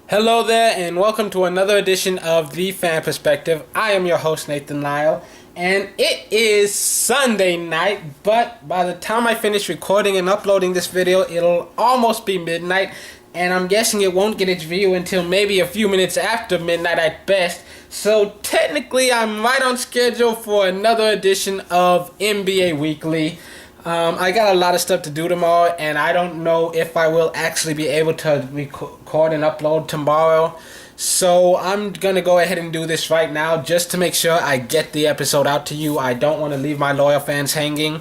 Hello there, and welcome to another edition of The Fan Perspective. I am your host, Nathan Lyle, and it is Sunday night, but by the time I finish recording and uploading this video, it'll almost be midnight, and I'm guessing it won't get its view until maybe a few minutes after midnight at best. So technically, I'm right on schedule for another edition of NBA Weekly. I got a lot of stuff to do tomorrow, and I don't know if I will actually be able to record and upload tomorrow. So I'm going to go ahead and do this right now just to make sure I get the episode out to you. I don't want to leave my loyal fans hanging.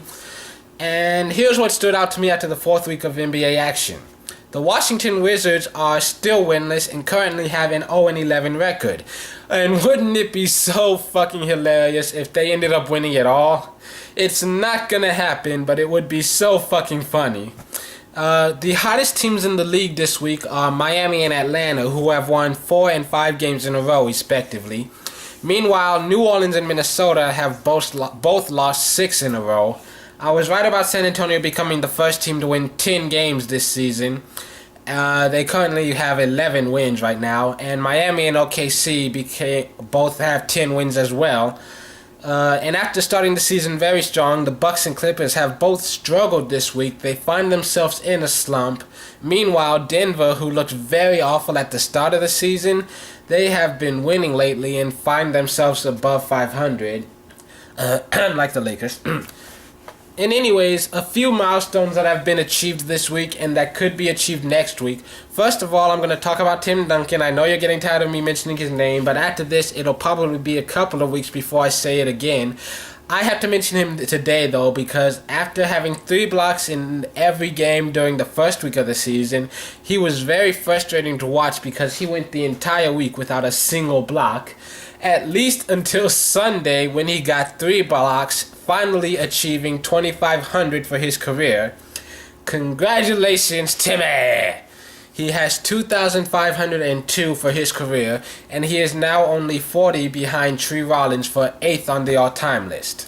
And here's what stood out to me after the fourth week of NBA action. The Washington Wizards are still winless and currently have an 0-11 record. And wouldn't it be so fucking hilarious if they ended up winning at all? It's not gonna happen, but it would be so fucking funny. The hottest teams in the league this week are Miami and Atlanta, who have won 4 and 5 games in a row, respectively. Meanwhile, New Orleans and Minnesota have both lost 6 in a row. I was right about San Antonio becoming the first team to win 10 games this season. They currently have 11 wins right now, and Miami and OKC both have 10 wins as well. And after starting the season very strong, the Bucks and Clippers have both struggled this week. They find themselves in a slump. Meanwhile, Denver, who looked very awful at the start of the season, they have been winning lately and find themselves above 500, like the Lakers. And anyways, a few milestones that have been achieved this week and that could be achieved next week. First of all, I'm going to talk about Tim Duncan. I know you're getting tired of me mentioning his name, but after this, it'll probably be a couple of weeks before I say it again. I have to mention him today, though, because after having 3 blocks in every game during the first week of the season, he was very frustrating to watch because he went the entire week without a single block. At least until Sunday when he got 3 blocks, finally achieving 2,500 for his career. Congratulations, Timmy! He has 2,502 for his career, and he is now only 40 behind Tree Rollins for 8th on the all-time list.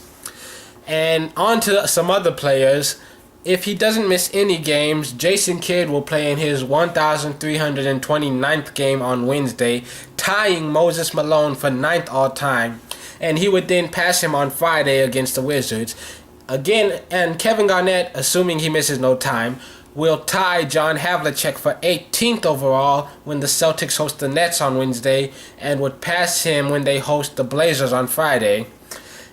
And on to some other players. If he doesn't miss any games, Jason Kidd will play in his 1,329th game on Wednesday, tying Moses Malone for 9th all-time, and he would then pass him on Friday against the Wizards. Again, and Kevin Garnett, assuming he misses no time, will tie John Havlicek for 18th overall when the Celtics host the Nets on Wednesday, and would pass him when they host the Blazers on Friday.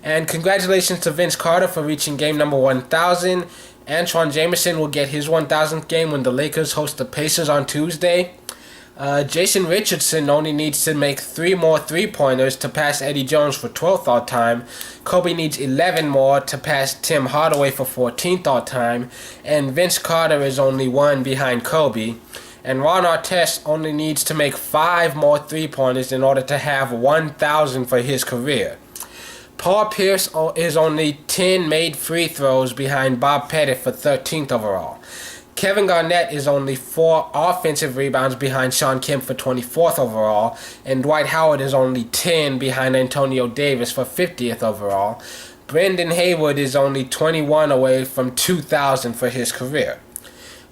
And congratulations to Vince Carter for reaching game number 1,000. Antoine Jameson will get his 1,000th game when the Lakers host the Pacers on Tuesday. Jason Richardson only needs to make 3 more 3-pointers to pass Eddie Jones for 12th all-time. Kobe needs 11 more to pass Tim Hardaway for 14th all-time. And Vince Carter is only 1 behind Kobe. And Ron Artest only needs to make 5 more 3-pointers in order to have 1,000 for his career. Paul Pierce is only 10 made free throws behind Bob Pettit for 13th overall. Kevin Garnett is only 4 offensive rebounds behind Shawn Kemp for 24th overall, and Dwight Howard is only 10 behind Antonio Davis for 50th overall. Brendan Haywood is only 21 away from 2,000 for his career.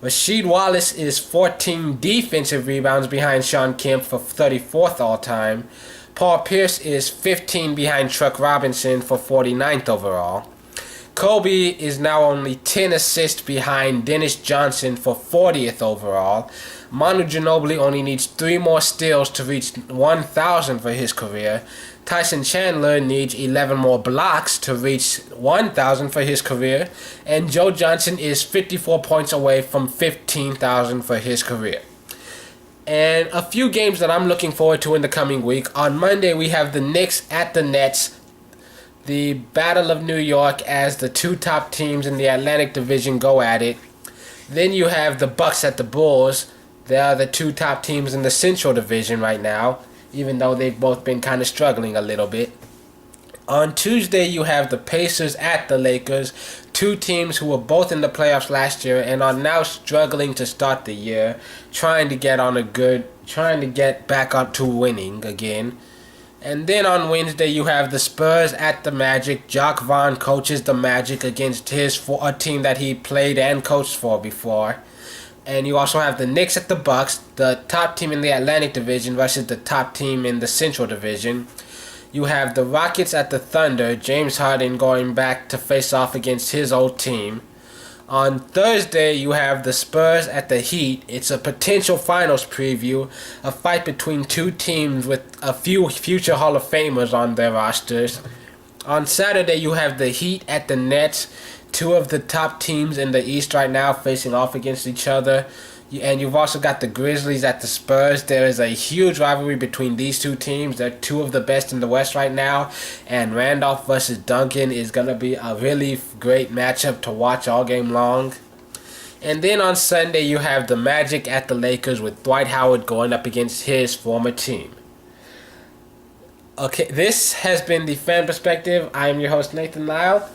Rasheed Wallace is 14 defensive rebounds behind Shawn Kemp for 34th all-time. Paul Pierce is 15 behind Truck Robinson for 49th overall. Kobe is now only 10 assists behind Dennis Johnson for 40th overall. Manu Ginobili only needs 3 more steals to reach 1,000 for his career. Tyson Chandler needs 11 more blocks to reach 1,000 for his career. And Joe Johnson is 54 points away from 15,000 for his career. And a few games that I'm looking forward to in the coming week. On Monday, we have the Knicks at the Nets. The Battle of New York as the 2 top teams in the Atlantic Division go at it. Then you have the Bucks at the Bulls. They are the 2 top teams in the Central Division right now, even though they've both been kind of struggling a little bit. On Tuesday, you have the Pacers at the Lakers, 2 teams who were both in the playoffs last year and are now struggling to start the year, trying to get back up to winning again. And then on Wednesday, you have the Spurs at the Magic. Jacques Vaughn coaches the Magic against a team that he played and coached for before. And you also have the Knicks at the Bucks, the top team in the Atlantic Division versus the top team in the Central Division. You have the Rockets at the Thunder, James Harden going back to face off against his old team. On Thursday, you have the Spurs at the Heat. It's a potential finals preview, a fight between two teams with a few future Hall of Famers on their rosters. On Saturday, you have the Heat at the Nets, two of the top teams in the East right now facing off against each other. And you've also got the Grizzlies at the Spurs. There is a huge rivalry between these two teams. They're two of the best in the West right now. And Randolph versus Duncan is going to be a really great matchup to watch all game long. And then on Sunday, you have the Magic at the Lakers with Dwight Howard going up against his former team. Okay, this has been the Fan Perspective. I am your host, Nathan Lyle.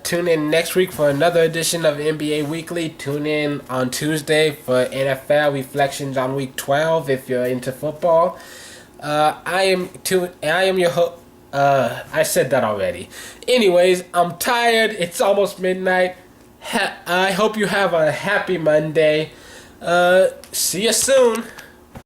Tune in next week for another edition of NBA Weekly. Tune in on Tuesday for NFL Reflections on Week 12 if you're into football. I am your host. I said that already. Anyways, I'm tired. It's almost midnight. I hope you have a happy Monday. See you soon.